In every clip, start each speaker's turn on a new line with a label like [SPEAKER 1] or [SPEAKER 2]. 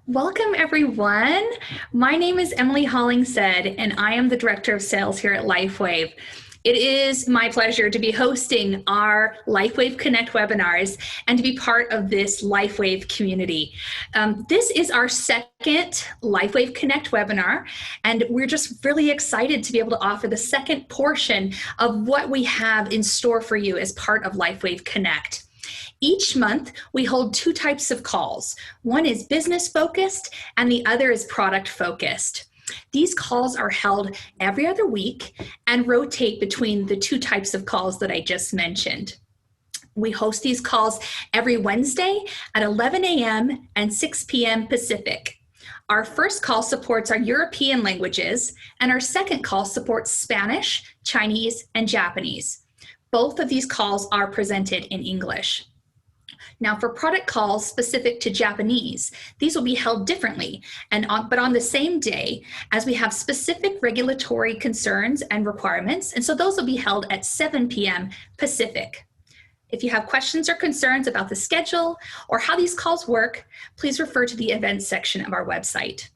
[SPEAKER 1] Welcome, everyone. My name is Emily Hollingshead, and I am the Director of Sales here at LifeWave. It is my pleasure to be hosting our LifeWave Connect webinars and to be part of this LifeWave community. This is our second LifeWave Connect webinar, and we're just really excited to be able to offer the second portion of what we have in store for you as part of LifeWave Connect. Each month, we hold two types of calls. One is business focused and the other is product focused. These calls are held every other week and rotate between the two types of calls that I just mentioned. We host these calls every Wednesday at 11 a.m. and 6 p.m. Pacific. Our first call supports our European languages, and our second call supports Spanish, Chinese, and Japanese. Both of these calls are presented in English. Now, for product calls specific to Japanese, these will be held differently, but on the same day, as we have specific regulatory concerns and requirements, and so those will be held at 7 p.m. Pacific. If you have questions or concerns about the schedule or how these calls work, please refer to the events section of our website.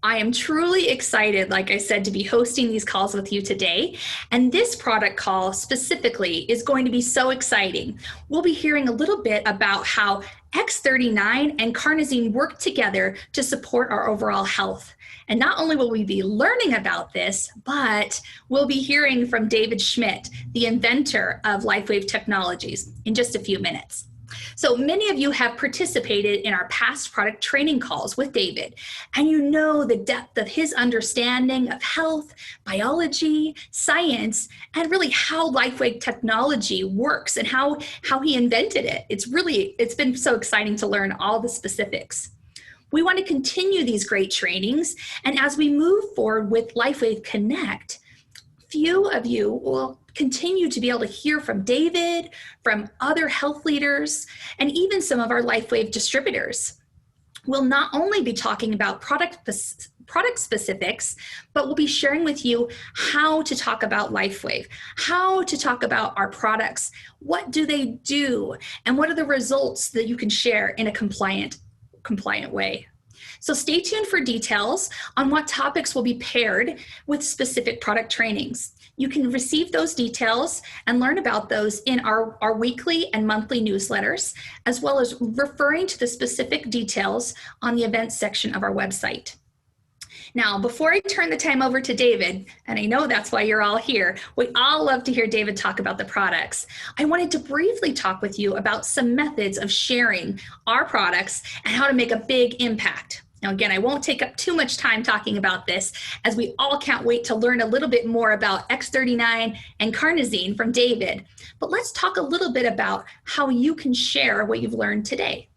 [SPEAKER 1] I am truly excited, like I said, to be hosting these calls with you today. And this product call specifically is going to be so exciting. We'll be hearing a little bit about how X39 and Carnosine work together to support our overall health. And not only will we be learning about this, but we'll be hearing from David Schmidt, the inventor of LifeWave Technologies, in just a few minutes. So many of you have participated in our past product training calls with David, and you know the depth of his understanding of health, biology, science, and really how LifeWave technology works and how he invented it. It's been so exciting to learn all the specifics. We want to continue these great trainings, and as we move forward with LifeWave Connect, few of you will continue to be able to hear from David, from other health leaders, and even some of our LifeWave distributors. We'll not only be talking about product specifics, but we'll be sharing with you how to talk about LifeWave, how to talk about our products, what do they do, and what are the results that you can share in a compliant way. So stay tuned for details on what topics will be paired with specific product trainings. You can receive those details and learn about those in our weekly and monthly newsletters, as well as referring to the specific details on the events section of our website. Now, before I turn the time over to David, and I know that's why you're all here, we all love to hear David talk about the products. I wanted to briefly talk with you about some methods of sharing our products and how to make a big impact. Now, again, I won't take up too much time talking about this, as we all can't wait to learn a little bit more about X39 and Carnosine from David. But let's talk a little bit about how you can share what you've learned today.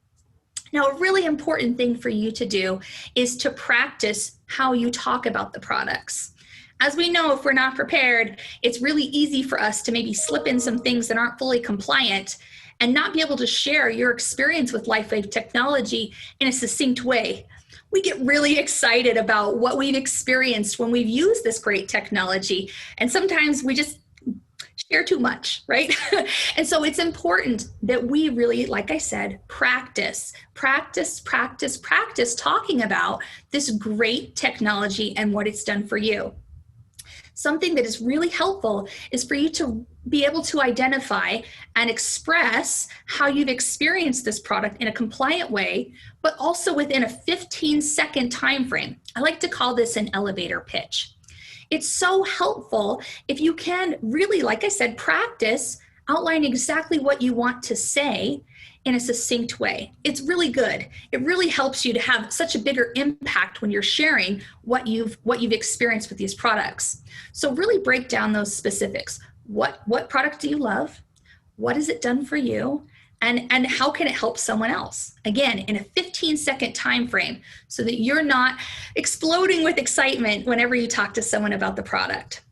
[SPEAKER 1] Now, a really important thing for you to do is to practice how you talk about the products. As we know, if we're not prepared, it's really easy for us to maybe slip in some things that aren't fully compliant and not be able to share your experience with LifeWave technology in a succinct way. We get really excited about what we've experienced when we've used this great technology, and sometimes we just share too much, right? And so it's important that we really, like I said, practice talking about this great technology and what it's done for you. Something that is really helpful is for you to be able to identify and express how you've experienced this product in a compliant way, but also within a 15-second time frame. I like to call this an elevator pitch. It's so helpful if you can really, like I said, practice outlining exactly what you want to say in a succinct way. It's really good. It really helps you to have such a bigger impact when you're sharing what you've experienced with these products. So really break down those specifics. What product do you love? What has it done for you? And how can it help someone else? Again, in a 15-second time frame, so that you're not exploding with excitement whenever you talk to someone about the product.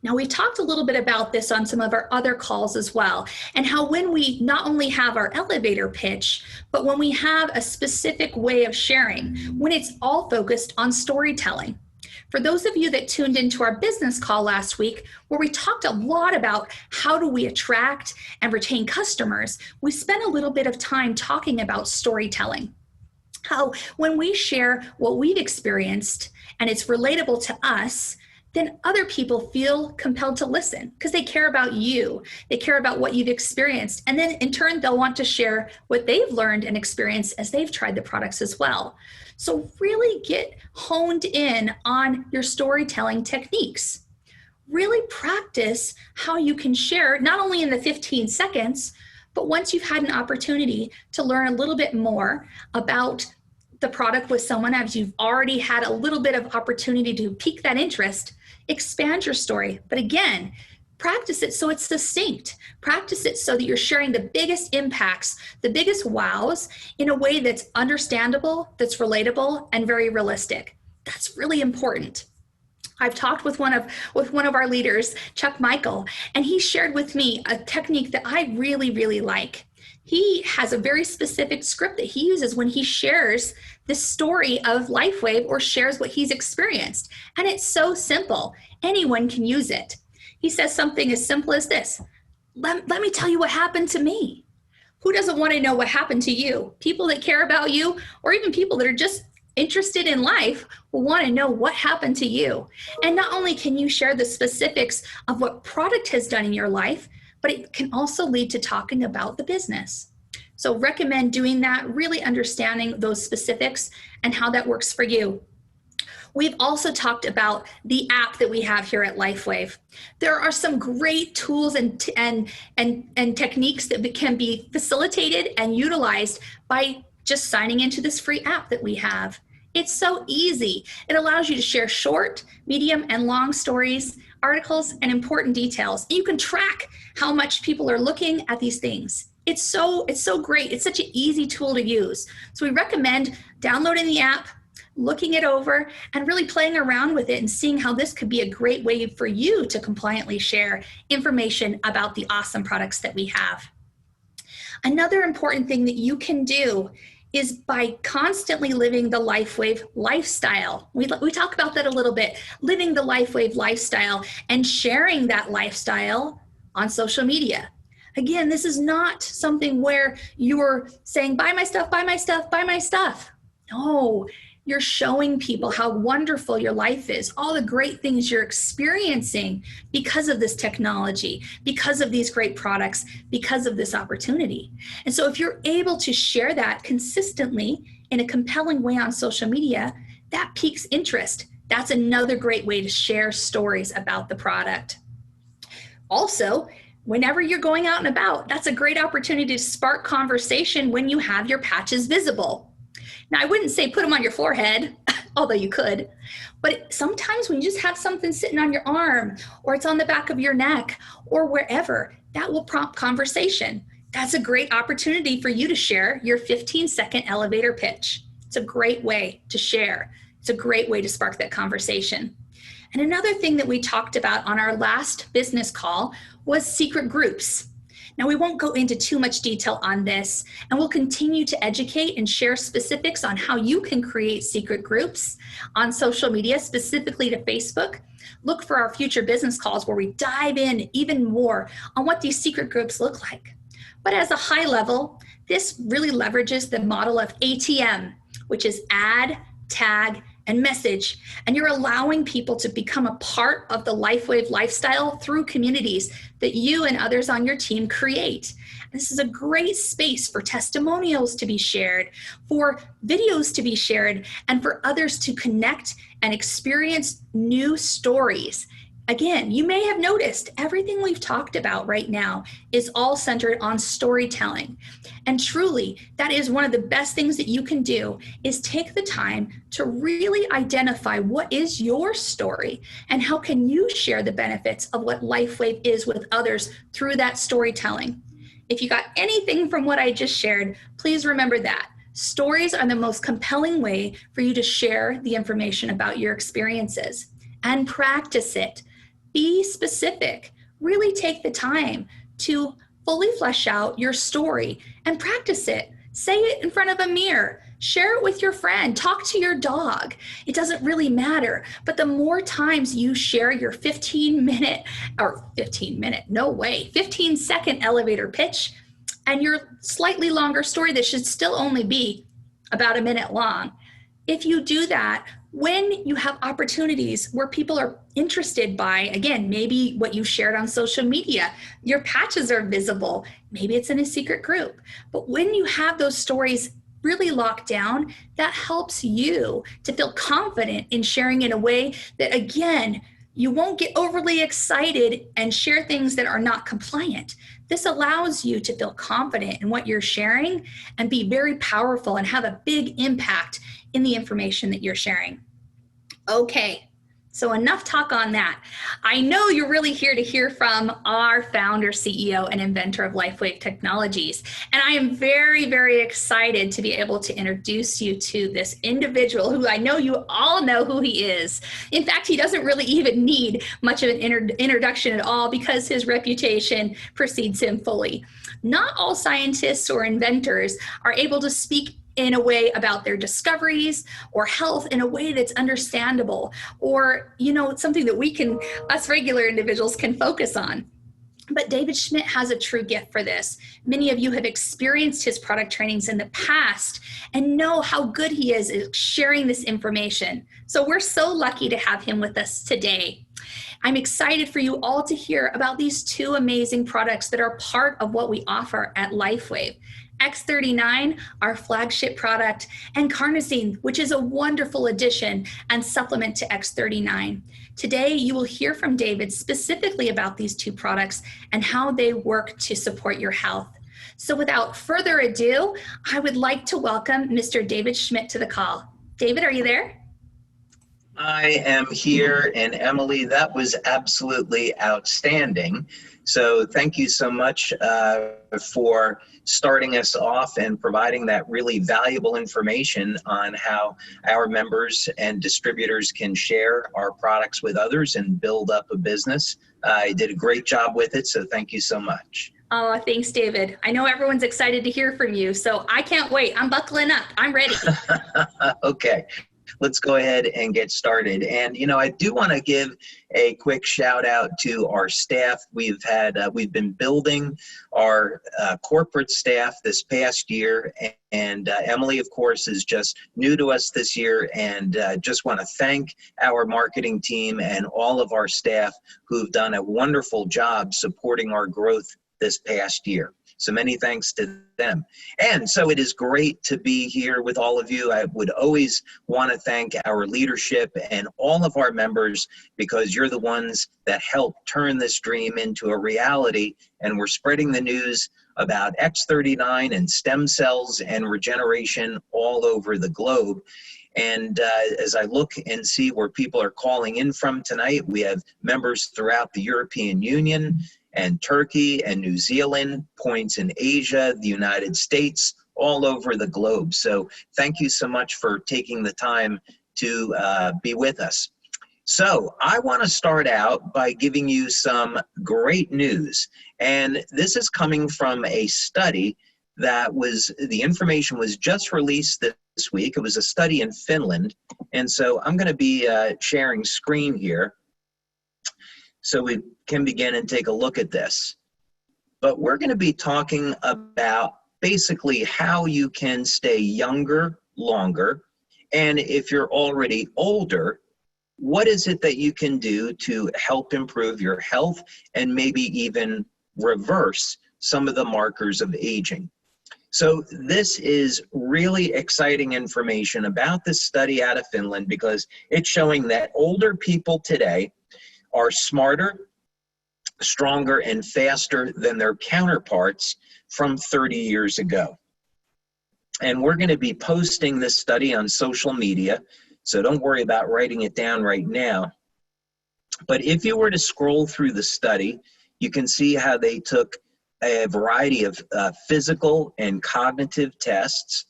[SPEAKER 1] Now, we've talked a little bit about this on some of our other calls as well, and how when we not only have our elevator pitch, but when we have a specific way of sharing, when it's all focused on storytelling. For those of you that tuned into our business call last week, where we talked a lot about how do we attract and retain customers, we spent a little bit of time talking about storytelling. how when we share what we've experienced and it's relatable to us, then other people feel compelled to listen because they care about you. They care about what you've experienced. And then in turn, they'll want to share what they've learned and experienced as they've tried the products as well. So really get honed in on your storytelling techniques. Really practice how you can share, not only in the 15 seconds, but once you've had an opportunity to learn a little bit more about the product with someone, as you've already had a little bit of opportunity to pique that interest, expand your story. But again, practice it so it's succinct. Practice it so that you're sharing the biggest impacts, the biggest wows in a way that's understandable, that's relatable, and very realistic. That's really important. I've talked with one of our leaders, Chuck Michael, and he shared with me a technique that I really, really like. He has a very specific script that he uses when he shares the story of LifeWave or shares what he's experienced. And it's so simple. Anyone can use it. He says something as simple as this. Let me tell you what happened to me. Who doesn't want to know what happened to you? People that care about you, or even people that are just interested in life, will want to know what happened to you. And not only can you share the specifics of what product has done in your life, but it can also lead to talking about the business. So recommend doing that, really understanding those specifics and how that works for you. We've also talked about the app that we have here at LifeWave. There are some great tools and techniques that can be facilitated and utilized by just signing into this free app that we have. It's so easy. It allows you to share short, medium, and long stories, articles, and important details. You can track how much people are looking at these things. It's so great. It's such an easy tool to use. So we recommend downloading the app, looking it over, and really playing around with it and seeing how this could be a great way for you to compliantly share information about the awesome products that we have. Another important thing that you can do is by constantly living the LifeWave lifestyle. We talk about that a little bit, living the LifeWave lifestyle and sharing that lifestyle on social media. Again, this is not something where you're saying, buy my stuff, buy my stuff, buy my stuff. No, you're showing people how wonderful your life is, all the great things you're experiencing because of this technology, because of these great products, because of this opportunity. And so if you're able to share that consistently in a compelling way on social media, that piques interest. That's another great way to share stories about the product. Also, whenever you're going out and about, that's a great opportunity to spark conversation when you have your patches visible. Now, I wouldn't say put them on your forehead, although you could, but sometimes when you just have something sitting on your arm or it's on the back of your neck or wherever, that will prompt conversation. That's a great opportunity for you to share your 15-second elevator pitch. It's a great way to share. It's a great way to spark that conversation. And another thing that we talked about on our last business call was secret groups. Now, we won't go into too much detail on this, and we'll continue to educate and share specifics on how you can create secret groups on social media, specifically to Facebook. Look for our future business calls where we dive in even more on what these secret groups look like. But as a high level, this really leverages the model of ATM, which is add, tag, and message, and you're allowing people to become a part of the LifeWave lifestyle through communities that you and others on your team create. This is a great space for testimonials to be shared, for videos to be shared, and for others to connect and experience new stories. Again, you may have noticed everything we've talked about right now is all centered on storytelling. And truly, that is one of the best things that you can do is take the time to really identify what is your story and how can you share the benefits of what LifeWave is with others through that storytelling. If you got anything from what I just shared, please remember that. Stories are the most compelling way for you to share the information about your experiences, and practice it. Be specific. Really take the time to fully flesh out your story and practice it. Say it in front of a mirror. Share it with your friend. Talk to your dog. It doesn't really matter. But the more times you share your 15-second elevator pitch and your slightly longer story that should still only be about a minute long. If you do that, when you have opportunities where people are interested by, again, maybe what you shared on social media, your patches are visible, maybe it's in a secret group. But when you have those stories really locked down, that helps you to feel confident in sharing in a way that, again, you won't get overly excited and share things that are not compliant. This allows you to feel confident in what you're sharing and be very powerful and have a big impact in the information that you're sharing. Okay, so enough talk on that. I know you're really here to hear from our founder, CEO, and inventor of LifeWave Technologies. And I am very, very excited to be able to introduce you to this individual who I know you all know who he is. In fact, he doesn't really even need much of an introduction at all because his reputation precedes him fully. Not all scientists or inventors are able to speak in a way about their discoveries or health in a way that's understandable, or, something that us regular individuals can focus on. But David Schmidt has a true gift for this. Many of you have experienced his product trainings in the past and know how good he is at sharing this information. So we're so lucky to have him with us today. I'm excited for you all to hear about these two amazing products that are part of what we offer at LifeWave. X39, our flagship product, and Carnosine, which is a wonderful addition and supplement to X39. Today, you will hear from David specifically about these two products and how they work to support your health. So without further ado, I would like to welcome Mr. David Schmidt to the call. David, are you there?
[SPEAKER 2] I am here, and Emily, that was absolutely outstanding. So thank you so much for starting us off and providing that really valuable information on how our members and distributors can share our products with others and build up a business. You did a great job with it, so thank you so much.
[SPEAKER 1] Oh, thanks, David. I know everyone's excited to hear from you, so I can't wait. I'm buckling up. I'm ready.
[SPEAKER 2] Okay. Let's go ahead and get started. And, I do want to give a quick shout out to our staff. We've been building our corporate staff this past year. And Emily, of course, is just new to us this year. And just want to thank our marketing team and all of our staff who've done a wonderful job supporting our growth this past year. So many thanks to them. And so it is great to be here with all of you. I would always want to thank our leadership and all of our members because you're the ones that help turn this dream into a reality. And we're spreading the news about X39 and stem cells and regeneration all over the globe. And as I look and see where people are calling in from tonight, we have members throughout the European Union and Turkey and New Zealand, points in Asia, the United States, all over the globe. So thank you so much for taking the time to be with us. So I want to start out by giving you some great news. And this is coming from a study the information was just released this week. It was a study in Finland. And so I'm going to be sharing screen here so we can begin and take a look at this. But we're going to be talking about basically how you can stay younger longer. And if you're already older, what is it that you can do to help improve your health and maybe even reverse some of the markers of aging? So this is really exciting information about this study out of Finland because it's showing that older people today are smarter, stronger, and faster than their counterparts from 30 years ago. And we're going to be posting this study on social media, so don't worry about writing it down right now. But if you were to scroll through the study, you can see how they took a variety of physical and cognitive tests.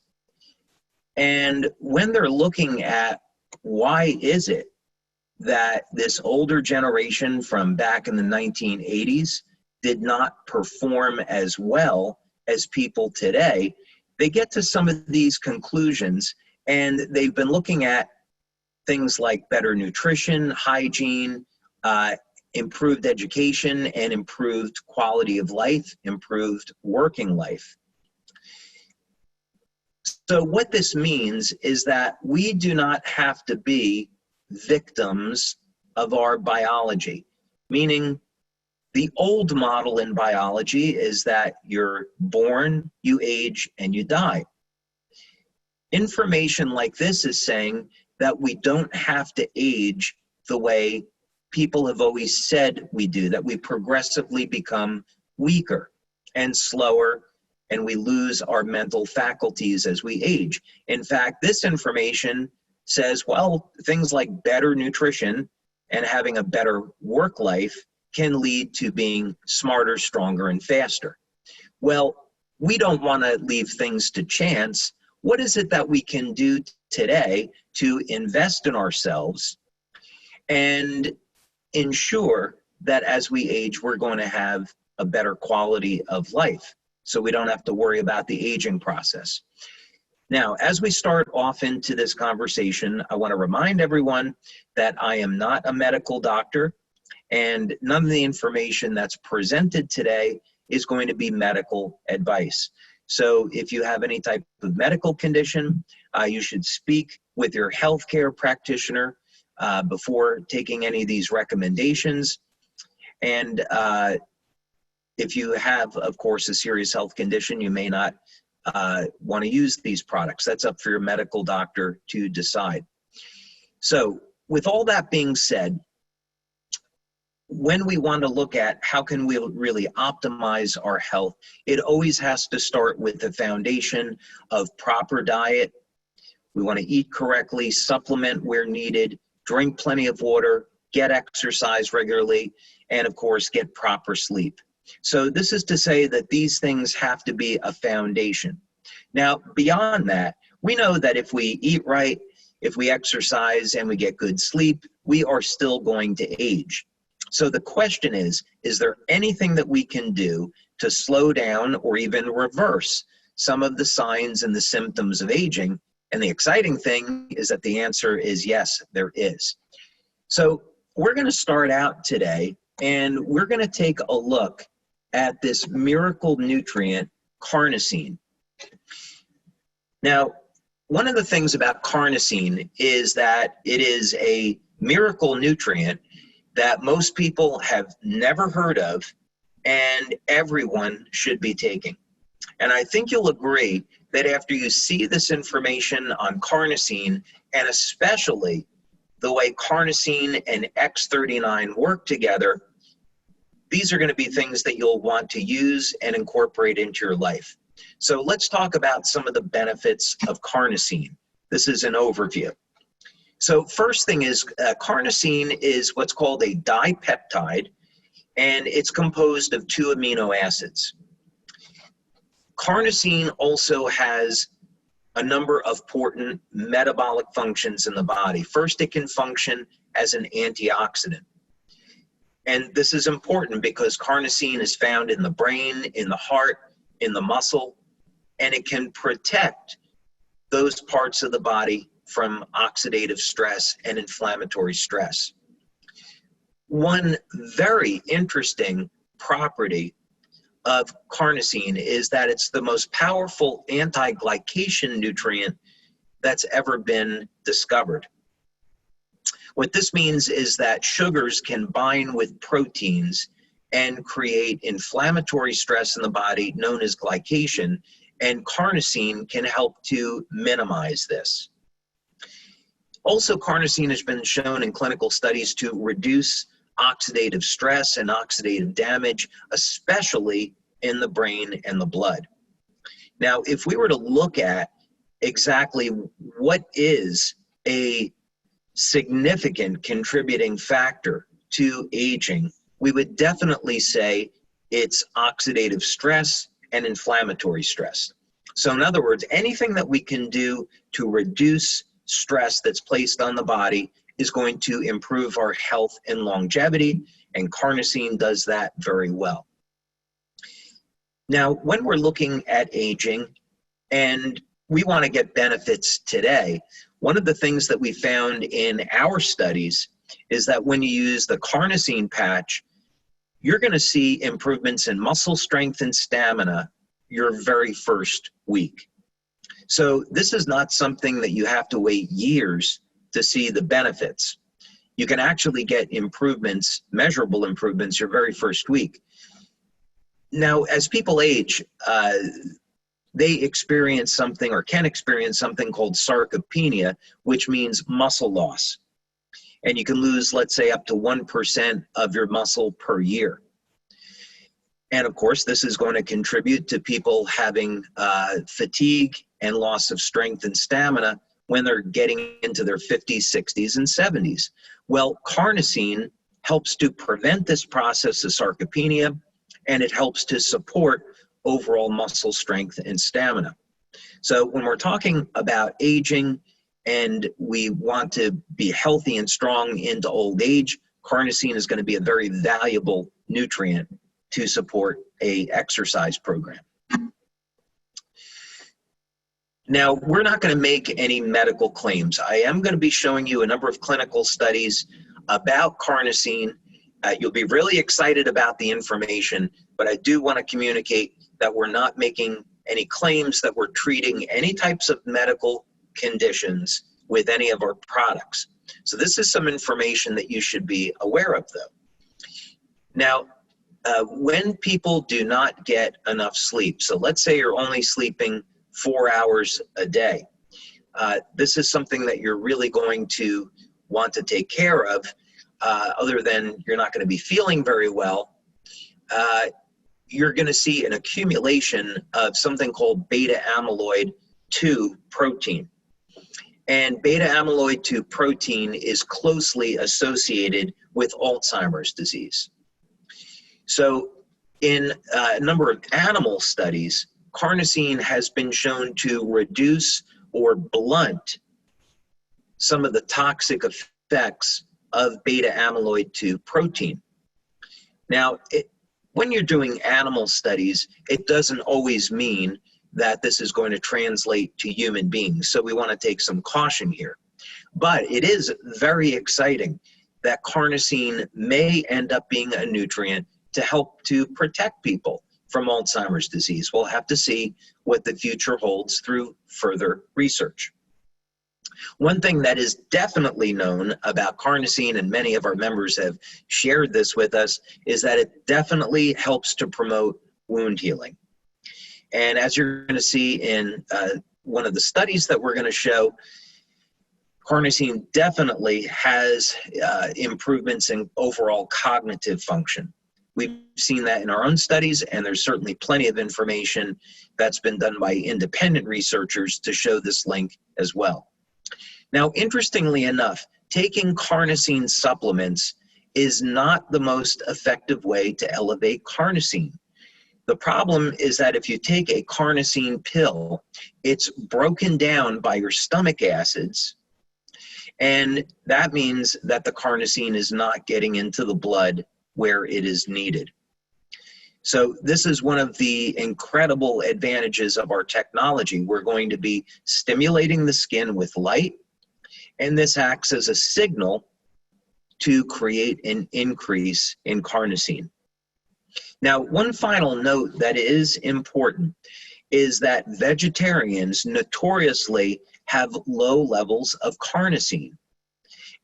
[SPEAKER 2] And when they're looking at why is it that this older generation from back in the 1980s did not perform as well as people today, they get to some of these conclusions, and they've been looking at things like better nutrition, hygiene, improved education, and improved quality of life, improved working life. So what this means is that we do not have to be victims of our biology, meaning the old model in biology is that you're born, you age, and you die. Information like this is saying that we don't have to age the way people have always said we do, that we progressively become weaker and slower, and we lose our mental faculties as we age. In fact, this information says, well, things like better nutrition and having a better work life can lead to being smarter, stronger, and faster. Well, we don't want to leave things to chance. What is it that we can do today to invest in ourselves and ensure that as we age, we're going to have a better quality of life, so we don't have to worry about the aging process? Now, as we start off into this conversation, I want to remind everyone that I am not a medical doctor, and none of the information that's presented today is going to be medical advice. So if you have any type of medical condition, you should speak with your healthcare practitioner before taking any of these recommendations. And if you have, of course, a serious health condition, you may not want to use these products. That's up for your medical doctor to decide. So with all that being said, when we want to look at how can we really optimize our health, it always has to start with the foundation of proper diet. We want to eat correctly, supplement where needed, drink plenty of water, get exercise regularly, and of course, get proper sleep. So this is to say that these things have to be a foundation. Now, beyond that, we know that if we eat right, if we exercise and we get good sleep, we are still going to age. So the question is there anything that we can do to slow down or even reverse some of the signs and the symptoms of aging? And the exciting thing is that the answer is yes, there is. So we're going to start out today, and we're going to take a look at this miracle nutrient, carnosine. Now, one of the things about carnosine is that it is a miracle nutrient that most people have never heard of and everyone should be taking. And I think you'll agree that after you see this information on carnosine, and especially the way carnosine and X39 work together, these are going to be things that you'll want to use and incorporate into your life. So let's talk about some of the benefits of carnosine. This is an overview. So first thing is carnosine is what's called a dipeptide, and it's composed of 2 amino acids. Carnosine also has a number of important metabolic functions in the body. First, it can function as an antioxidant. And this is important because carnosine is found in the brain, in the heart, in the muscle, and it can protect those parts of the body from oxidative stress and inflammatory stress. One very interesting property of carnosine is that it's the most powerful anti-glycation nutrient that's ever been discovered. What this means is that sugars can bind with proteins and create inflammatory stress in the body known as glycation, and carnosine can help to minimize this. Also, carnosine has been shown in clinical studies to reduce oxidative stress and oxidative damage, especially in the brain and the blood. Now, if we were to look at exactly what is a significant contributing factor to aging, we would definitely say it's oxidative stress and inflammatory stress. So in other words, anything that we can do to reduce stress that's placed on the body is going to improve our health and longevity, and carnosine does that very well. Now, when we're looking at aging and we want to get benefits today, one of the things that we found in our studies is that when you use the carnosine patch, you're going to see improvements in muscle strength and stamina your very first week. So this is not something that you have to wait years to see the benefits. You can actually get improvements, measurable improvements, your very first week. Now, as people age, they experience something or can experience something called sarcopenia, which means muscle loss. And you can lose, let's say, up to 1% of your muscle per year. And of course, this is going to contribute to people having fatigue and loss of strength and stamina when they're getting into their 50s, 60s, and 70s. Well, carnosine helps to prevent this process of sarcopenia, and it helps to support overall muscle strength and stamina. So when we're talking about aging and we want to be healthy and strong into old age, carnosine is going to be a very valuable nutrient to support a exercise program. Now, we're not going to make any medical claims. I am going to be showing you a number of clinical studies about carnosine. You'll be really excited about the information, but I do want to communicate that we're not making any claims that we're treating any types of medical conditions with any of our products. So this is some information that you should be aware of, though. Now, when people do not get enough sleep, so let's say you're only sleeping 4 hours a day, this is something that you're really going to want to take care of, other than you're not going to be feeling very well. You're going to see an accumulation of something called beta amyloid 2 protein. And beta amyloid 2 protein is closely associated with Alzheimer's disease. So in a number of animal studies, carnosine has been shown to reduce or blunt some of the toxic effects of beta amyloid 2 protein. Now, when you're doing animal studies, it doesn't always mean that this is going to translate to human beings. So we want to take some caution here. But it is very exciting that carnosine may end up being a nutrient to help to protect people from Alzheimer's disease. We'll have to see what the future holds through further research. One thing that is definitely known about carnosine, and many of our members have shared this with us, is that it definitely helps to promote wound healing. And as you're going to see in one of the studies that we're going to show, carnosine definitely has improvements in overall cognitive function. We've seen that in our own studies, and there's certainly plenty of information that's been done by independent researchers to show this link as well. Now, interestingly enough, taking carnosine supplements is not the most effective way to elevate carnosine. The problem is that if you take a carnosine pill, it's broken down by your stomach acids, and that means that the carnosine is not getting into the blood where it is needed. So this is one of the incredible advantages of our technology. We're going to be stimulating the skin with light, and this acts as a signal to create an increase in carnosine. Now, one final note that is important is that vegetarians notoriously have low levels of carnosine.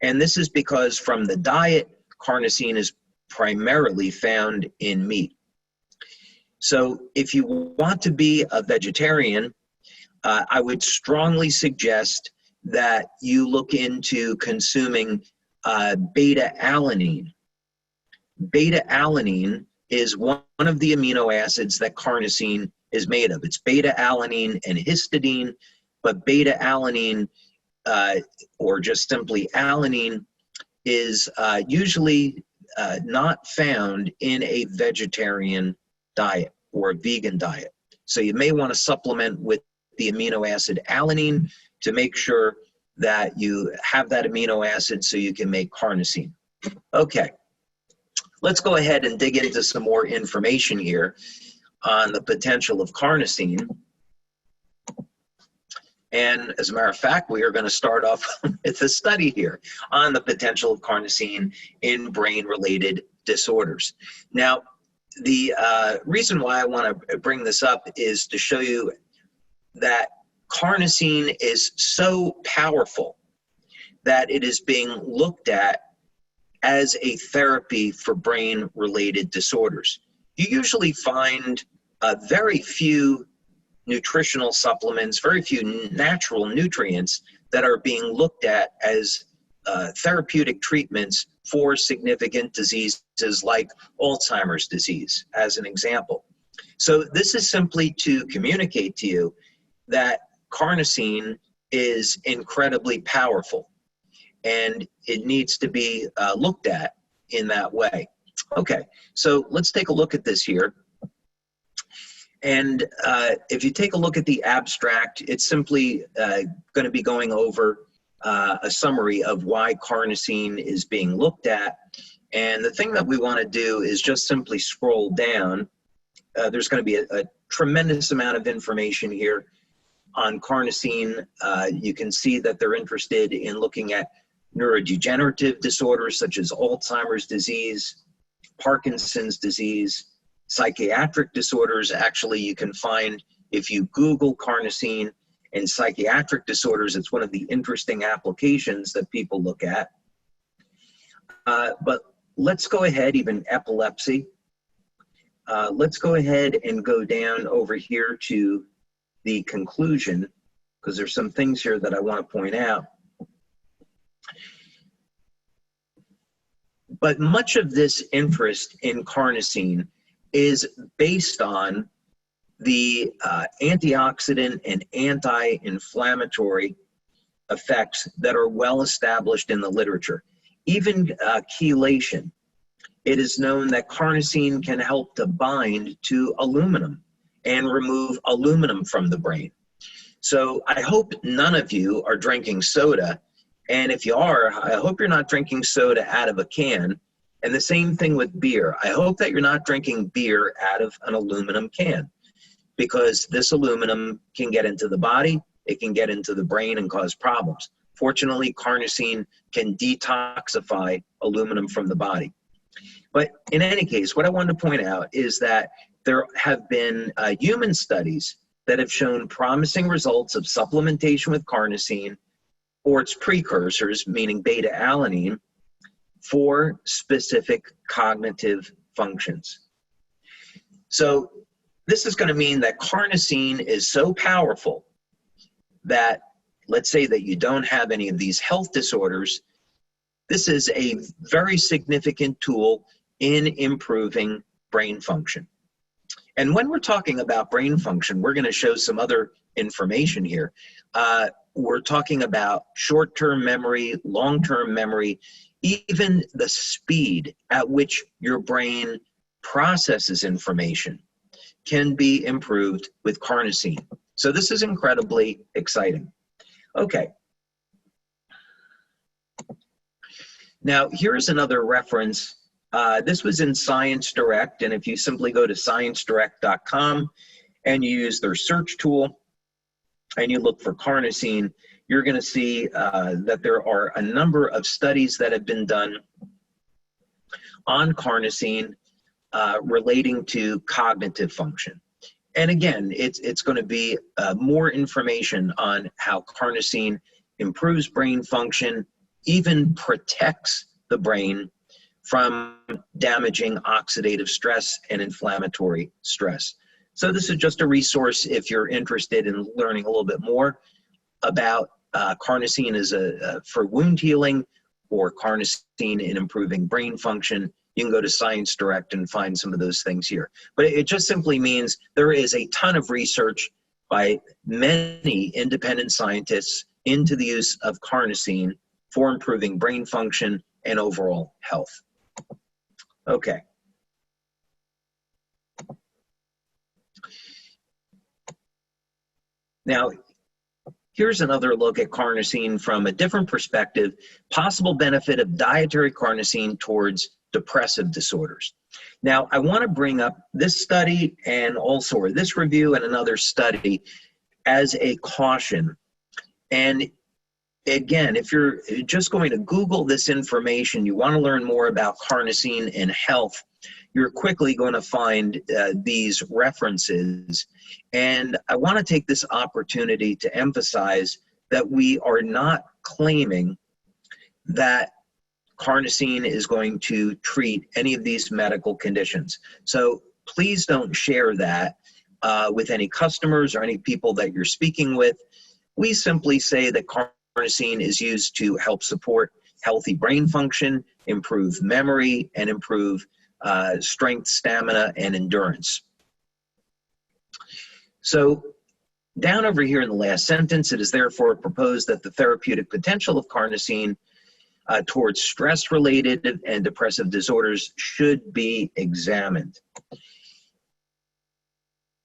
[SPEAKER 2] And this is because from the diet, carnosine is primarily found in meat. So if you want to be a vegetarian, I would strongly suggest that you look into consuming beta-alanine. Beta-alanine is one of the amino acids that carnosine is made of. It's beta-alanine and histidine, but beta-alanine, or just simply alanine, is usually not found in a vegetarian diet or a vegan diet. So you may want to supplement with the amino acid alanine to make sure that you have that amino acid so you can make carnosine. Okay, let's go ahead and dig into some more information here on the potential of carnosine. And as a matter of fact, we are going to start off with a study here on the potential of carnosine in brain-related disorders. Now, the reason why I want to bring this up is to show you that carnosine is so powerful that it is being looked at as a therapy for brain-related disorders. You usually find very few nutritional supplements, very few natural nutrients that are being looked at as therapeutic treatments for significant diseases like Alzheimer's disease, as an example. So this is simply to communicate to you that carnosine is incredibly powerful, and it needs to be looked at in that way. Okay, so let's take a look at this here. And if you take a look at the abstract, it's simply going to be going over a summary of why carnosine is being looked at. And the thing that we want to do is just simply scroll down. There's going to be a tremendous amount of information here on carnosine. You can see that they're interested in looking at neurodegenerative disorders such as Alzheimer's disease, Parkinson's disease, psychiatric disorders. Actually, you can find, if you Google carnosine and psychiatric disorders, it's one of the interesting applications that people look at. But let's go ahead, even epilepsy. Let's go ahead and go down over here to the conclusion, because there's some things here that I want to point out. But much of this interest in carnosine is based on the antioxidant and anti-inflammatory effects that are well established in the literature. Even chelation. It is known that carnosine can help to bind to aluminum and remove aluminum from the brain. So I hope none of you are drinking soda. And if you are, I hope you're not drinking soda out of a can. And the same thing with beer. I hope that you're not drinking beer out of an aluminum can, because this aluminum can get into the body, it can get into the brain and cause problems. Fortunately, carnosine can detoxify aluminum from the body. But in any case, what I wanted to point out is that there have been human studies that have shown promising results of supplementation with carnosine or its precursors, meaning beta-alanine, for specific cognitive functions. So this is going to mean that carnosine is so powerful that, let's say that you don't have any of these health disorders, this is a very significant tool in improving brain function. And when we're talking about brain function, we're going to show some other information here. We're talking about short-term memory, long-term memory, even the speed at which your brain processes information can be improved with carnosine. So this is incredibly exciting. Okay. Now, here's another reference. This was in Science Direct, and if you simply go to sciencedirect.com and you use their search tool and you look for carnosine, you're going to see that there are a number of studies that have been done on carnosine relating to cognitive function. And again, it's going to be more information on how carnosine improves brain function, even protects the brain from damaging oxidative stress and inflammatory stress. So this is just a resource if you're interested in learning a little bit more about carnosine as for wound healing, or carnosine in improving brain function. You can go to Science Direct and find some of those things here. But it just simply means there is a ton of research by many independent scientists into the use of carnosine for improving brain function and overall health. Okay. Now, here's another look at carnosine from a different perspective, possible benefit of dietary carnosine towards depressive disorders. Now, I want to bring up this study and also, or this review and another study as a caution. And again, if you're just going to Google this information, you want to learn more about carnosine and health, you're quickly going to find these references. And I want to take this opportunity to emphasize that we are not claiming that Carnosine is going to treat any of these medical conditions. So please don't share that with any customers or any people that you're speaking with. We simply say that Carnosine is used to help support healthy brain function, improve memory, and improve strength, stamina, and endurance. So down over here in the last sentence, it is therefore proposed that the therapeutic potential of Carnosine towards stress-related and depressive disorders should be examined.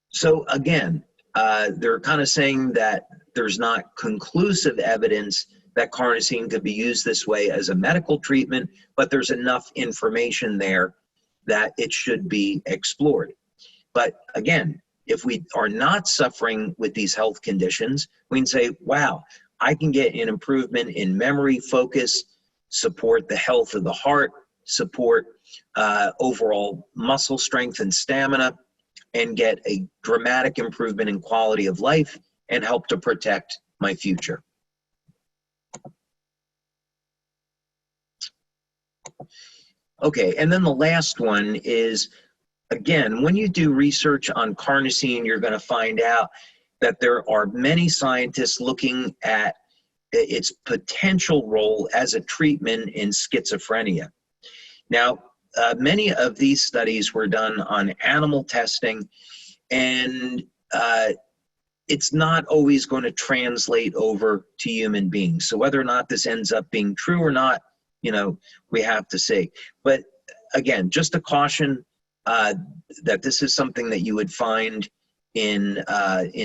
[SPEAKER 2] So again, they're kind of saying that there's not conclusive evidence that Carnosine could be used this way as a medical treatment, but there's enough information there that it should be explored. But again, if we are not suffering with these health conditions, we can say, wow, I can get an improvement in memory, focus, support the health of the heart, support overall muscle strength and stamina, and get a dramatic improvement in quality of life and help to protect my future. Okay, and then the last one is, again, when you do research on Carnosine, you're going to find out that there are many scientists looking at its potential role as a treatment in schizophrenia. Now, many of these studies were done on animal testing, and it's not always going to translate over to human beings. So whether or not this ends up being true or not, you know, we have to see. But again, just a caution that this is something that you would find in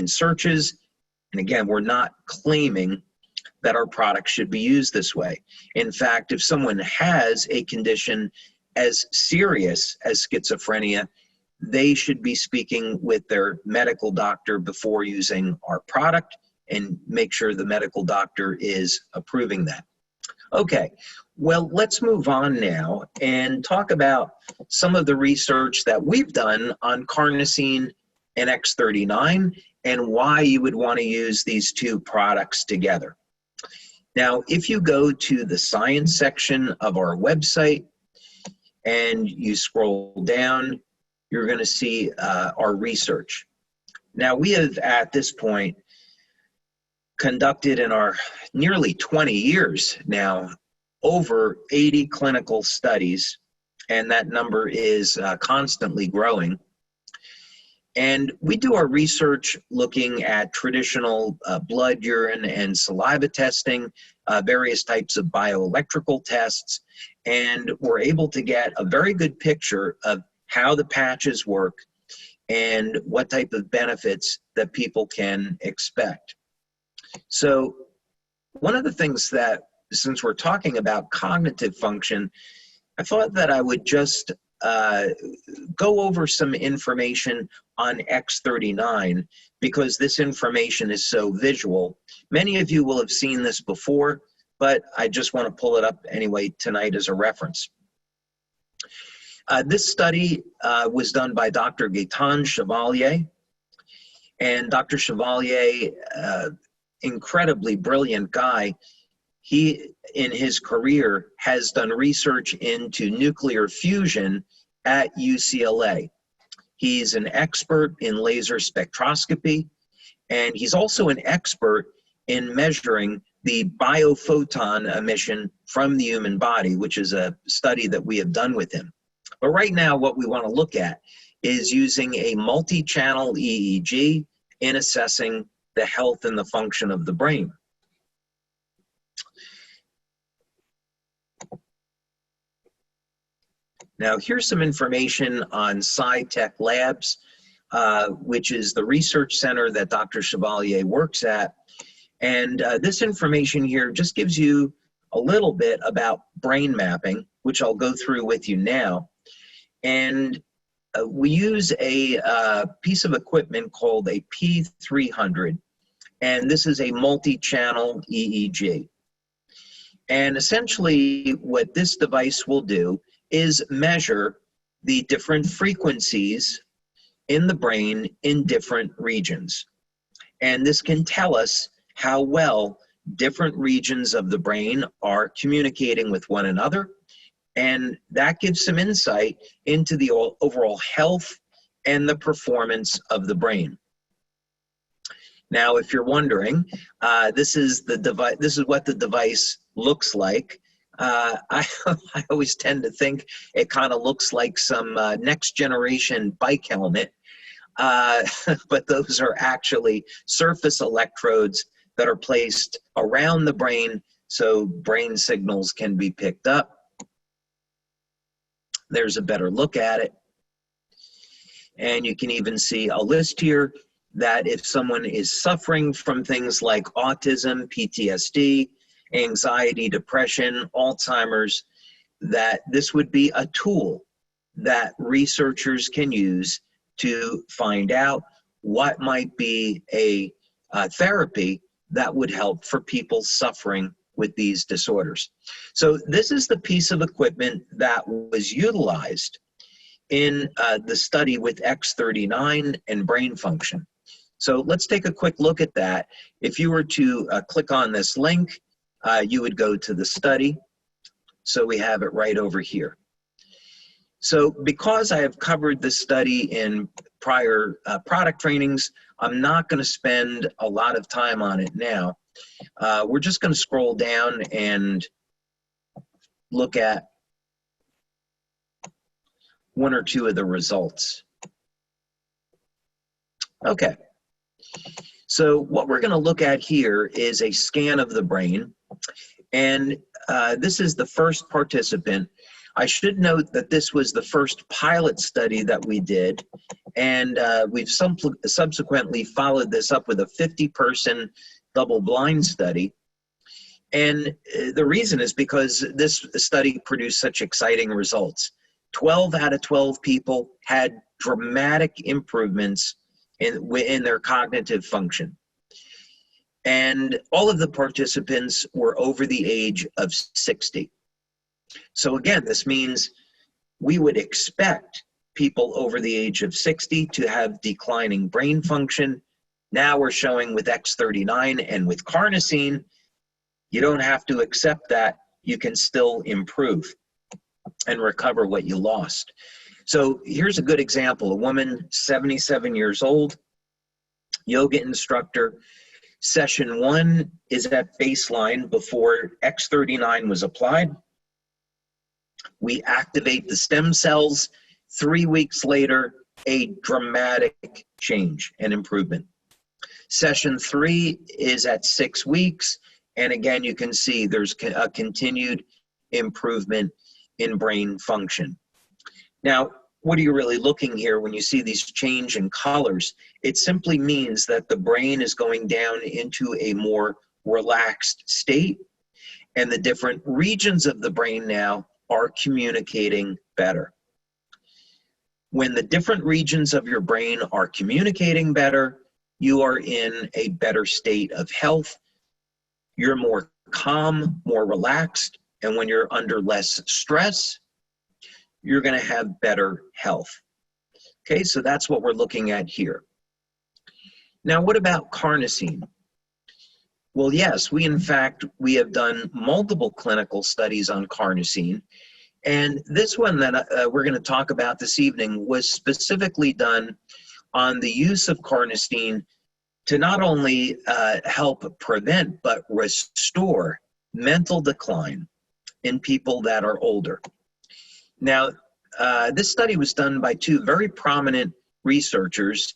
[SPEAKER 2] searches. And again, we're not claiming that our product should be used this way. In fact, if someone has a condition as serious as schizophrenia, they should be speaking with their medical doctor before using our product and make sure the medical doctor is approving that. Okay, well, let's move on now and talk about some of the research that we've done on Carnosine and X39 and why you would want to use these two products together. Now, if you go to the science section of our website and you scroll down, you're going to see our research. Now, we have at this point conducted in our nearly 20 years now over 80 clinical studies, and that number is constantly growing. And we do our research looking at traditional blood, urine, and saliva testing, various types of bioelectrical tests, and we're able to get a very good picture of how the patches work and what type of benefits that people can expect. So one of the things that, since we're talking about cognitive function, I thought that I would just go over some information on X39 because this information is so visual. Many of you will have seen this before, but I just want to pull it up anyway tonight as a reference. This study was done by Dr. Gaetan Chevalier, and Dr. Chevalier, incredibly brilliant guy. He, in his career, has done research into nuclear fusion at UCLA. He's an expert in laser spectroscopy, and he's also an expert in measuring the biophoton emission from the human body, which is a study that we have done with him. But right now, what we want to look at is using a multi-channel EEG in assessing the health and the function of the brain. Now, here's some information on SciTech Labs, which is the research center that Dr. Chevalier works at. And this information here just gives you a little bit about brain mapping, which I'll go through with you now. And we use a piece of equipment called a P300, and this is a multi-channel EEG. And essentially what this device will do is measure the different frequencies in the brain in different regions. And this can tell us how well different regions of the brain are communicating with one another. And that gives some insight into the overall health and the performance of the brain. Now, if you're wondering, this is the device. This is what the device looks like. I always tend to think it kind of looks like some next generation bike helmet, but those are actually surface electrodes that are placed around the brain so brain signals can be picked up. There's a better look at it. And you can even see a list here that if someone is suffering from things like autism, PTSD, anxiety, depression, Alzheimer's, that this would be a tool that researchers can use to find out what might be a therapy that would help for people suffering with these disorders. So this is the piece of equipment that was utilized in the study with X39 and brain function. So let's take a quick look at that. If you were to click on this link, you would go to the study. So we have it right over here. So because I have covered this study in prior product trainings, I'm not going to spend a lot of time on it now. We're just going to scroll down and look at one or two of the results. Okay. So what we're going to look at here is a scan of the brain. And this is the first participant. I should note that this was the first pilot study that we did, and we've subsequently followed this up with a 50-person double-blind study. And the reason is because this study produced such exciting results. 12 out of 12 people had dramatic improvements in their cognitive function. And all of the participants were over the age of 60. So again, this means we would expect people over the age of 60 to have declining brain function. Now we're showing with X39 and with Carnosine, you don't have to accept that. You can still improve and recover what you lost. So here's a good example. A woman, 77 years old, yoga instructor. Session 1 is at baseline before X39 was applied. We activate the stem cells. 3 weeks later, a dramatic change and improvement. Session 3 is at 6 weeks. And again, you can see there's a continued improvement in brain function. Now, what are you really looking here when you see these change in colors? It simply means that the brain is going down into a more relaxed state, and the different regions of the brain now are communicating better. When the different regions of your brain are communicating better, you are in a better state of health. You're more calm, more relaxed, and when you're under less stress, you're going to have better health. Okay, so that's what we're looking at here. Now, what about Carnosine? Well, yes, we have done multiple clinical studies on Carnosine, and this one that we're going to talk about this evening was specifically done on the use of Carnosine to not only help prevent but restore mental decline in people that are older. Now, this study was done by two very prominent researchers,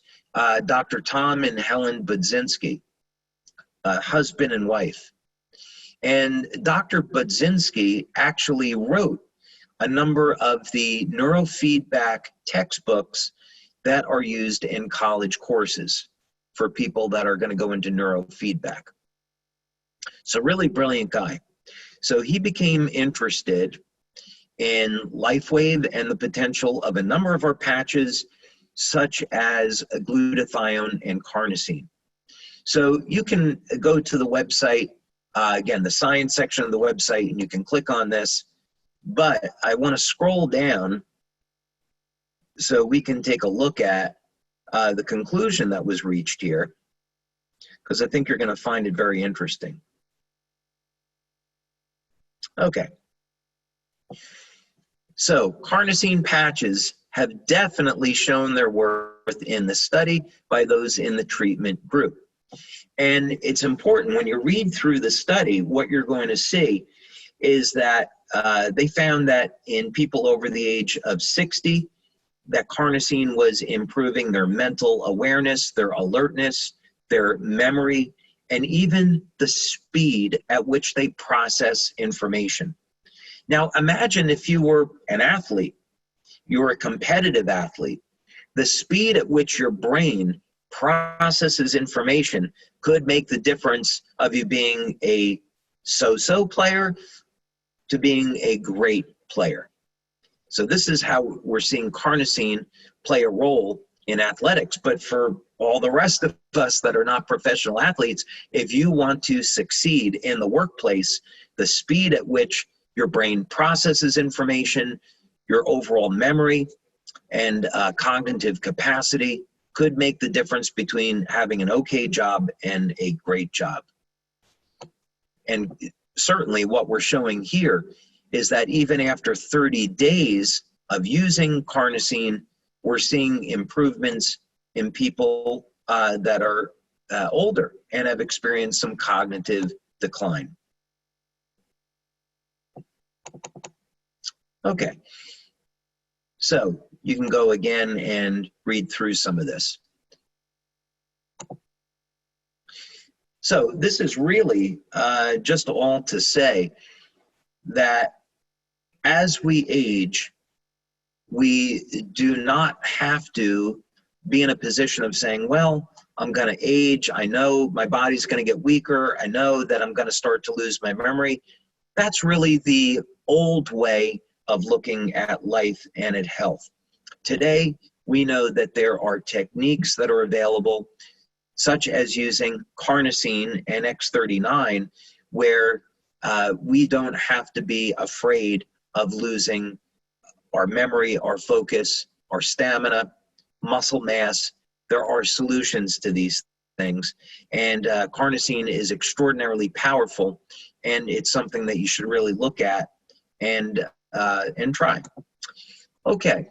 [SPEAKER 2] Dr. Tom and Helen Budzinski, husband and wife. And Dr. Budzinski actually wrote a number of the neurofeedback textbooks that are used in college courses for people that are going to go into neurofeedback. So really brilliant guy. So he became interested in LifeWave and the potential of a number of our patches, such as glutathione and Carnosine. So you can go to the website, again, the science section of the website, and you can click on this. But I want to scroll down So we can take a look at the conclusion that was reached here, because I think you're going to find it very interesting. Okay. So carnosine patches have definitely shown their worth in the study by those in the treatment group. And it's important when you read through the study, what you're going to see is that they found that in people over the age of 60, that carnosine was improving their mental awareness, their alertness, their memory, and even the speed at which they process information. Now, imagine if you were an athlete, you were a competitive athlete, the speed at which your brain processes information could make the difference of you being a so-so player to being a great player. So this is how we're seeing carnosine play a role in athletics. But for all the rest of us that are not professional athletes, if you want to succeed in the workplace, the speed at which your brain processes information, your overall memory, and cognitive capacity could make the difference between having an okay job and a great job. And certainly what we're showing here is that even after 30 days of using carnosine, we're seeing improvements in people that are older and have experienced some cognitive decline. Okay, so you can go again and read through some of this. So this is really just all to say that as we age, we do not have to be in a position of saying, well, I'm going to age. I know my body's going to get weaker. I know that I'm going to start to lose my memory. That's really the old way of looking at life and at health. Today, we know that there are techniques that are available, such as using carnosine and X39, where we don't have to be afraid of losing our memory, our focus, our stamina, muscle mass. There are solutions to these things, and carnosine is extraordinarily powerful, and it's something that you should really look at and try. Okay.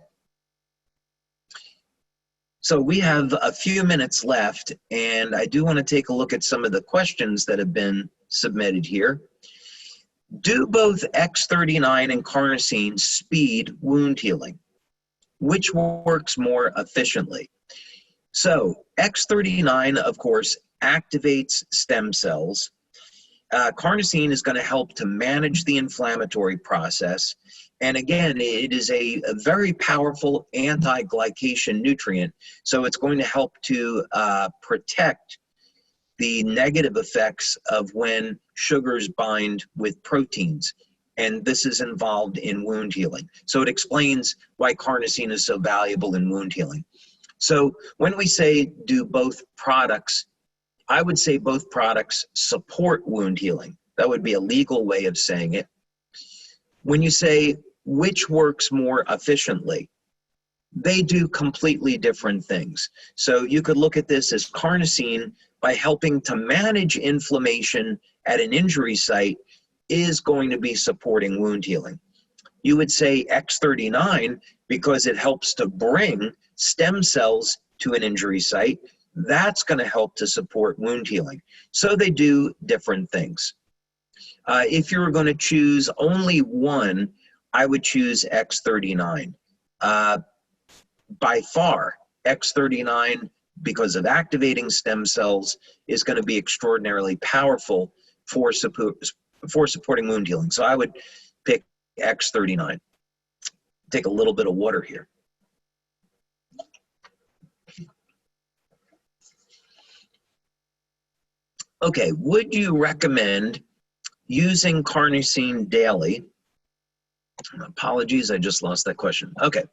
[SPEAKER 2] So we have a few minutes left, and I do want to take a look at some of the questions that have been submitted here. Do both X39 and carnosine speed wound healing? Which works more efficiently? So X39, of course, activates stem cells. Carnosine is going to help to manage the inflammatory process. And again, it is a very powerful anti-glycation nutrient. So it's going to help to protect the negative effects of when sugars bind with proteins. And this is involved in wound healing. So it explains why carnosine is so valuable in wound healing. So when we say do both products, I would say both products support wound healing. That would be a legal way of saying it. When you say which works more efficiently, they do completely different things. So you could look at this as carnosine, by helping to manage inflammation at an injury site, is going to be supporting wound healing. You would say X39 because it helps to bring stem cells to an injury site. That's going to help to support wound healing. So they do different things. If you were going to choose only one, I would choose X39. By far, X39, because of activating stem cells, is going to be extraordinarily powerful for supporting wound healing. So I would pick X39. Take a little bit of water here. Okay, would you recommend using carnosine daily? Apologies, I just lost that question. Okay,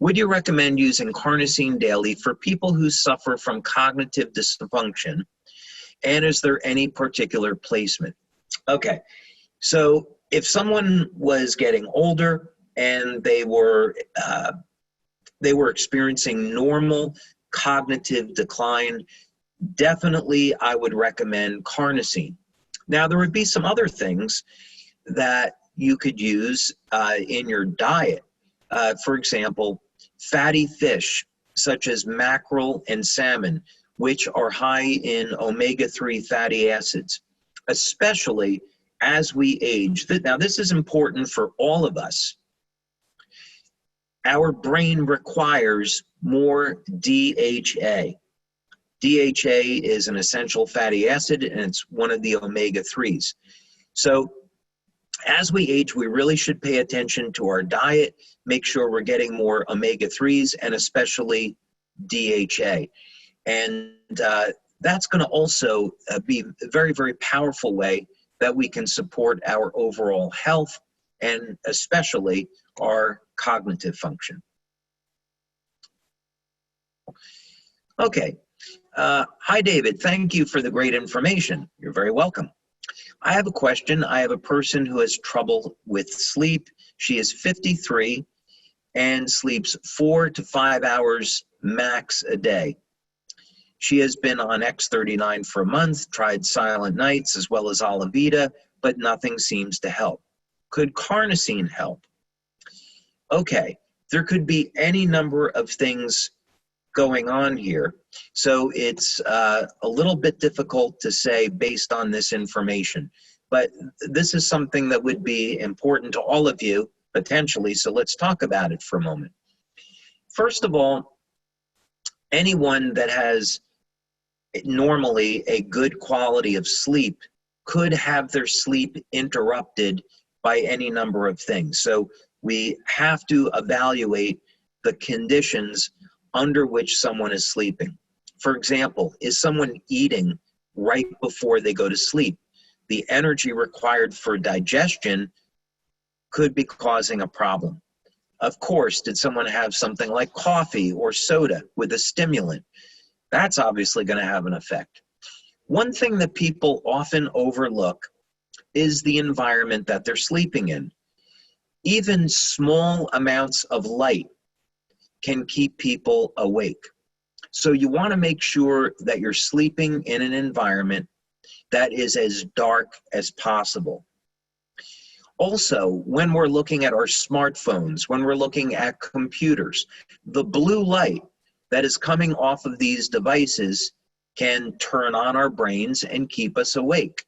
[SPEAKER 2] would you recommend using carnosine daily for people who suffer from cognitive dysfunction? And is there any particular placement? Okay, so if someone was getting older and they were they were experiencing normal cognitive decline, definitely I would recommend carnosine. Now, there would be some other things that you could use in your diet. For example, fatty fish such as mackerel and salmon, which are high in omega-3 fatty acids, especially as we age. Now, this is important for all of us. Our brain requires more DHA. DHA is an essential fatty acid, and it's one of the omega-3s. So as we age, we really should pay attention to our diet, make sure we're getting more omega-3s, and especially DHA. And that's going to also be a very, very powerful way that we can support our overall health and especially our cognitive function. Okay. Hi, David. Thank you for the great information. You're very welcome. I have a question. I have a person who has trouble with sleep. She is 53 and sleeps 4 to 5 hours max a day. She has been on X39 for a month, tried Silent Nights as well as Olivita, but nothing seems to help. Could carnosine help? Okay, there could be any number of things going on here. So it's a little bit difficult to say based on this information, but this is something that would be important to all of you potentially, so let's talk about it for a moment. First of all, anyone that has normally a good quality of sleep could have their sleep interrupted by any number of things. So we have to evaluate the conditions under which someone is sleeping. For example, is someone eating right before they go to sleep? The energy required for digestion could be causing a problem. Of course, did someone have something like coffee or soda with a stimulant? That's obviously going to have an effect. One thing that people often overlook is the environment that they're sleeping in. Even small amounts of light can keep people awake. So you want to make sure that you're sleeping in an environment that is as dark as possible. Also, when we're looking at our smartphones, when we're looking at computers, the blue light that is coming off of these devices can turn on our brains and keep us awake.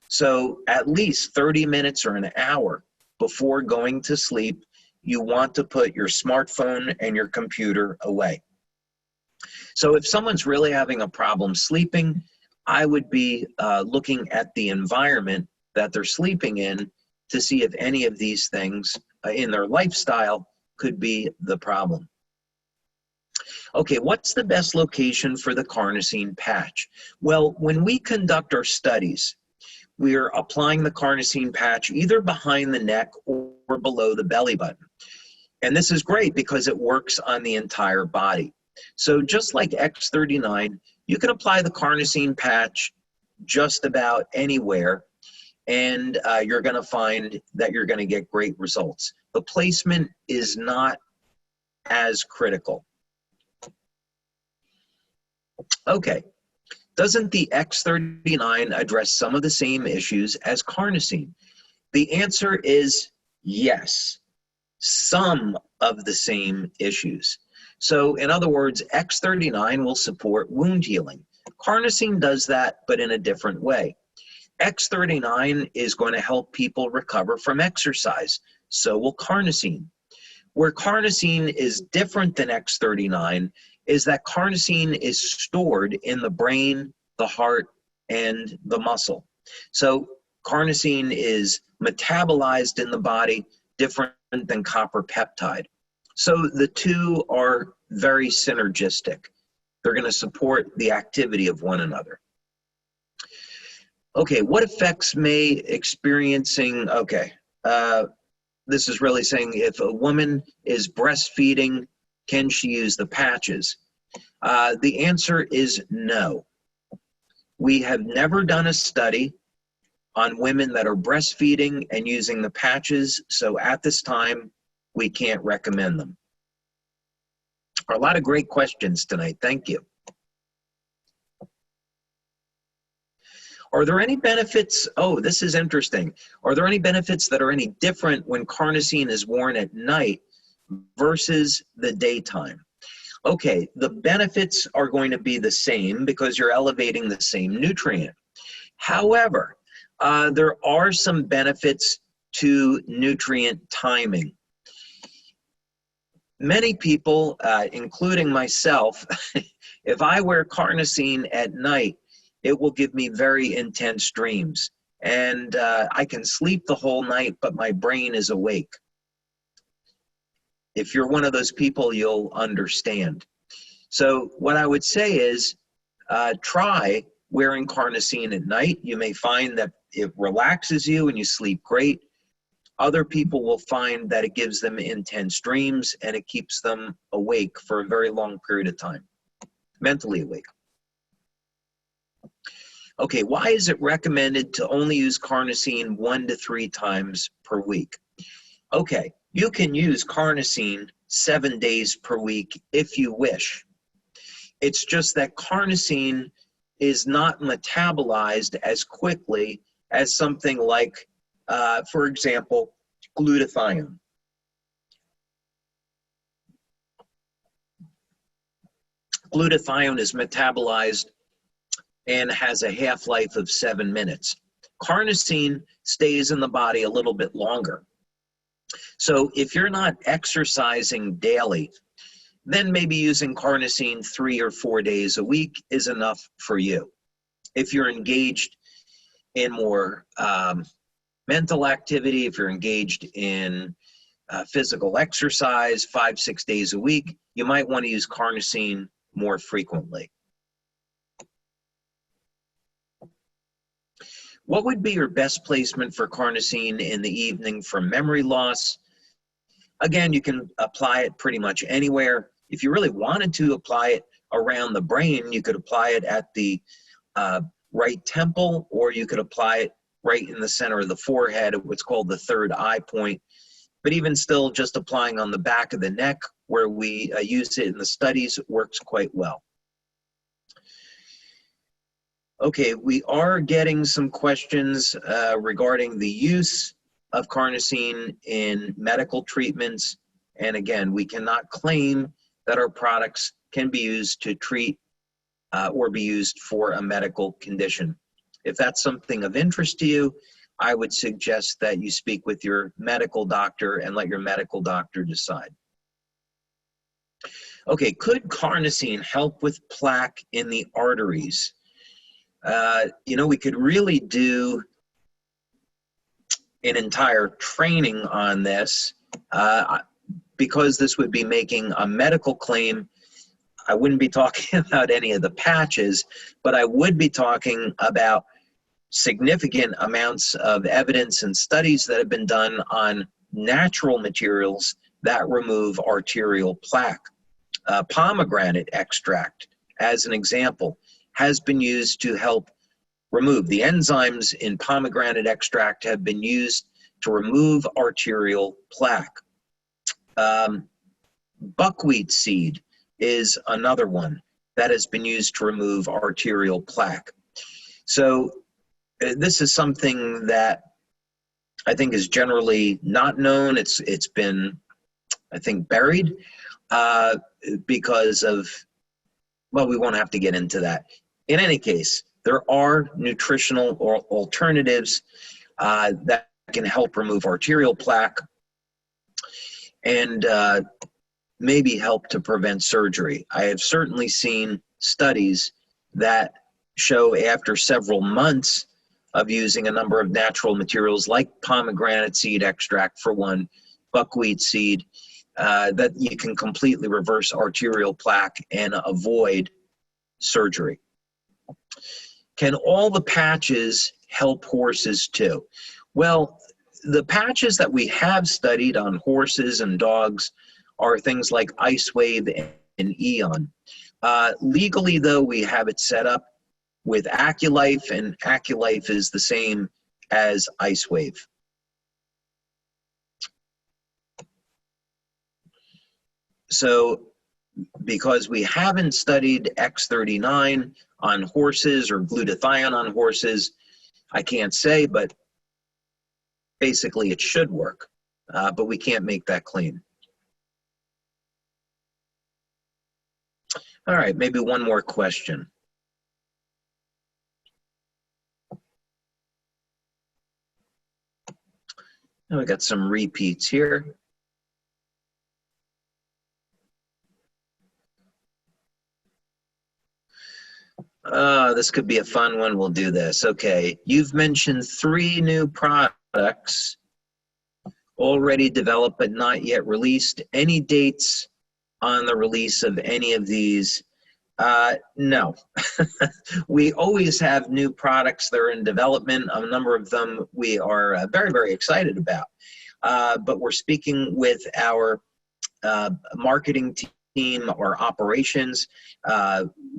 [SPEAKER 2] So at least 30 minutes or an hour before going to sleep, you want to put your smartphone and your computer away. So if someone's really having a problem sleeping, I would be looking at the environment that they're sleeping in to see if any of these things in their lifestyle could be the problem. Okay, what's the best location for the carnosine patch? Well, when we conduct our studies, we are applying the carnosine patch either behind the neck or below the belly button. And this is great because it works on the entire body. So just like X39, you can apply the carnosine patch just about anywhere, and you're going to find that you're going to get great results. The placement is not as critical. Okay, doesn't the X39 address some of the same issues as carnosine? The answer is yes, some of the same issues. So in other words, X39 will support wound healing. Carnosine does that, but in a different way. X39 is going to help people recover from exercise. So will carnosine. Where carnosine is different than X39 is that carnosine is stored in the brain, the heart, and the muscle. So carnosine is metabolized in the body, different than copper peptide. So the two are very synergistic. They're going to support the activity of one another. Okay, what effects may experiencing, this is really saying if a woman is breastfeeding, can she use the patches? The answer is no. We have never done a study on women that are breastfeeding and using the patches, so at this time, we can't recommend them. A lot of great questions tonight. Thank you. Are there any benefits? Oh, this is interesting. Are there any benefits that are any different when carnosine is worn at night versus the daytime? Okay, the benefits are going to be the same because you're elevating the same nutrient. However, there are some benefits to nutrient timing. Many people, including myself, if I wear carnosine at night, it will give me very intense dreams. And I can sleep the whole night, but my brain is awake. If you're one of those people, you'll understand. So what I would say is try wearing carnosine at night. You may find that it relaxes you and you sleep great. Other people will find that it gives them intense dreams and it keeps them awake for a very long period of time, mentally awake. Okay, why is it recommended to only use carnosine 1 to 3 times per week? Okay, you can use carnosine 7 days per week if you wish. It's just that carnosine is not metabolized as quickly as something like, for example, glutathione. Glutathione is metabolized and has a half-life of 7 minutes. Carnosine stays in the body a little bit longer. So if you're not exercising daily, then maybe using carnosine 3 or 4 days a week is enough for you. If you're engaged in more mental activity, if you're engaged in physical exercise 5, 6 days a week, you might want to use carnosine more frequently. What would be your best placement for carnosine in the evening for memory loss? Again, you can apply it pretty much anywhere. If you really wanted to apply it around the brain, you could apply it at the right temple, or you could apply it right in the center of the forehead at what's called the third eye point. But even still, just applying on the back of the neck where we use it in the studies works quite well. Okay, we are getting some questions regarding the use of carnosine in medical treatments. And again, we cannot claim that our products can be used to treat or be used for a medical condition. If that's something of interest to you, I would suggest that you speak with your medical doctor and let your medical doctor decide. Okay, could carnosine help with plaque in the arteries? We could really do an entire training on this. Because this would be making a medical claim, I wouldn't be talking about any of the patches, but I would be talking about significant amounts of evidence and studies that have been done on natural materials that remove arterial plaque. Pomegranate extract, as an example, has been used to help remove. The enzymes in pomegranate extract have been used to remove arterial plaque. Buckwheat seed is another one that has been used to remove arterial plaque. So this is something that I think is generally not known. It's been, I think, buried because of, well, we won't have to get into that. In any case, there are nutritional or alternatives that can help remove arterial plaque and maybe help to prevent surgery. I have certainly seen studies that show after several months of using a number of natural materials like pomegranate seed extract for one, buckwheat seed, that you can completely reverse arterial plaque and avoid surgery. Can all the patches help horses too? Well, the patches that we have studied on horses and dogs are things like LifeWave and Eon. Legally, though, we have it set up with AccuLife, and AccuLife is the same as LifeWave. So because we haven't studied X39 on horses or glutathione on horses, I can't say, but basically it should work, but we can't make that claim. All right, maybe one more question. Now we got some repeats here. This could be a fun one. We'll do this. Okay, you've mentioned 3 new products already developed but not yet released. Any dates on the release of any of these? No. We always have new products that are in development. A number of them we are very, very excited about. But we're speaking with our marketing team or operations.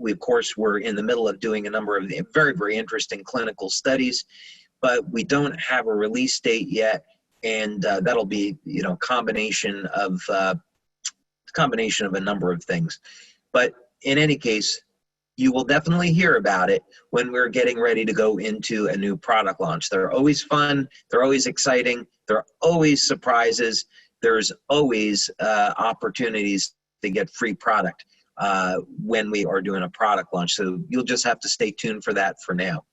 [SPEAKER 2] We, of course, we're in the middle of doing a number of very, very interesting clinical studies, but we don't have a release date yet. And that'll be, you know, combination of a number of things. But in any case, you will definitely hear about it when we're getting ready to go into a new product launch. They're always fun. They're always exciting. There are always surprises. There's always opportunities to get free product when we are doing a product launch. So you'll just have to stay tuned for that for now.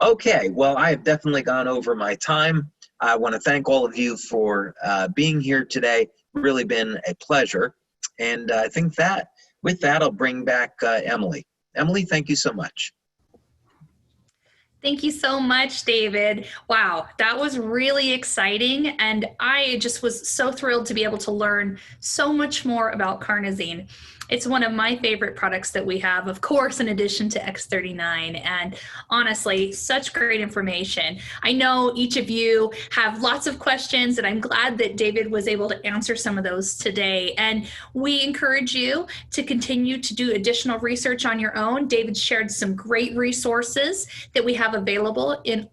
[SPEAKER 2] Okay, well, I have definitely gone over my time. I want to thank all of you for being here today. Really been a pleasure. And I think that with that, I'll bring back Emily. Emily, thank you so much.
[SPEAKER 1] Thank you so much, David. Wow, that was really exciting. And I just was so thrilled to be able to learn so much more about Carnosine. It's one of my favorite products that we have, of course, in addition to X39. And honestly, such great information. I know each of you have lots of questions, and I'm glad that David was able to answer some of those today. And we encourage you to continue to do additional research on your own. David shared some great resources that we have available in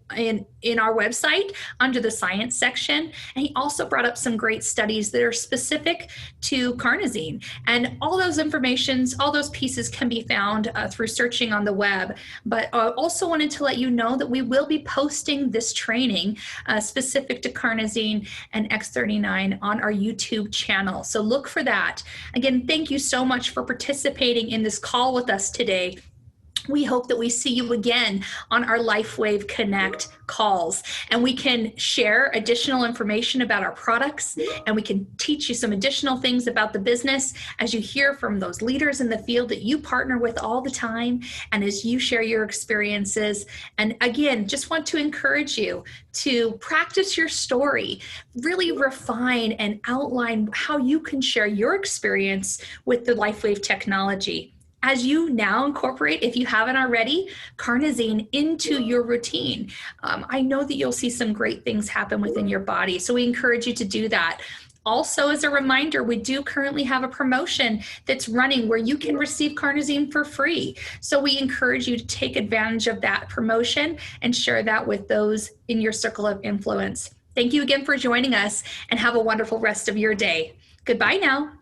[SPEAKER 1] our website under the science section. And he also brought up some great studies that are specific to Carnosine. And all those informations, all those pieces can be found through searching on the web. But I also wanted to let you know that we will be posting this training specific to Carnosine and X39 on our YouTube channel. So look for that. Again, thank you so much for participating in this call with us today. We hope that we see you again on our LifeWave Connect calls, and we can share additional information about our products, and we can teach you some additional things about the business as you hear from those leaders in the field that you partner with all the time, and as you share your experiences. And again, just want to encourage you to practice your story, really refine and outline how you can share your experience with the LifeWave technology. As you now incorporate, if you haven't already, Carnosine into your routine, I know that you'll see some great things happen within your body. So we encourage you to do that. Also, as a reminder, we do currently have a promotion that's running where you can receive Carnosine for free. So we encourage you to take advantage of that promotion and share that with those in your circle of influence. Thank you again for joining us, and have a wonderful rest of your day. Goodbye now.